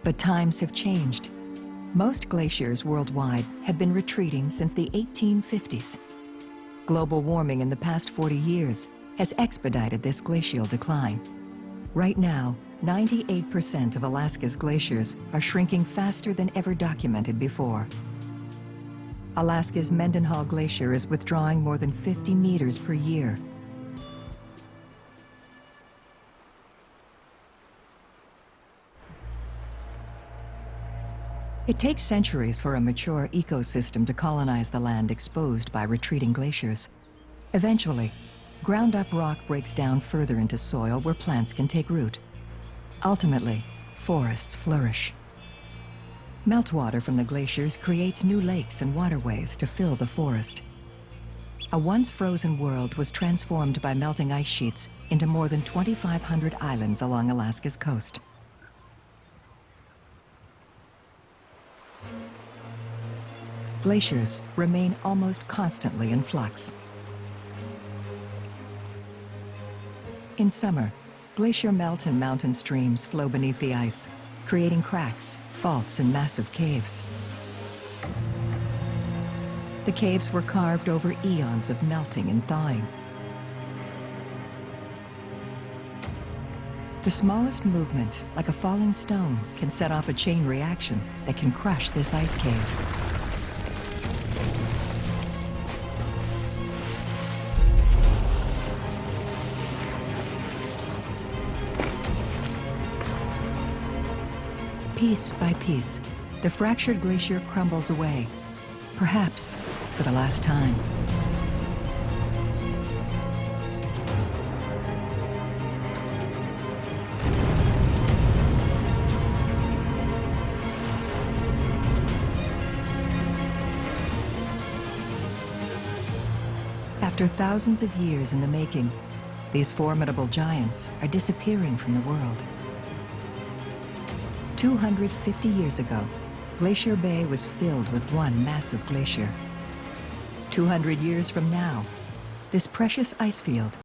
But times have changed. Most glaciers worldwide have been retreating since the 1850s. Global warming in the past 40 years has expedited this glacial decline. Right now, 98% of Alaska's glaciers are shrinking faster than ever documented before. Alaska's Mendenhall Glacier is withdrawing more than 50 meters per year. It takes centuries for a mature ecosystem to colonize the land exposed by retreating glaciers. Eventually, ground-up rock breaks down further into soil where plants can take root. Ultimately, forests flourish. Meltwater from the glaciers creates new lakes and waterways to fill the forest. A once frozen world was transformed by melting ice sheets into more than 2,500 islands along Alaska's coast. Glaciers remain almost constantly in flux. In summer, glacier melt and mountain streams flow beneath the ice, creating cracks, faults, and massive caves. The caves were carved over eons of melting and thawing. The smallest movement, like a falling stone, can set off a chain reaction that can crush this ice cave. Piece by piece, the fractured glacier crumbles away, perhaps for the last time. After thousands of years in the making, these formidable giants are disappearing from the world. 250 years ago, Glacier Bay was filled with one massive glacier. 200 years from now, this precious ice field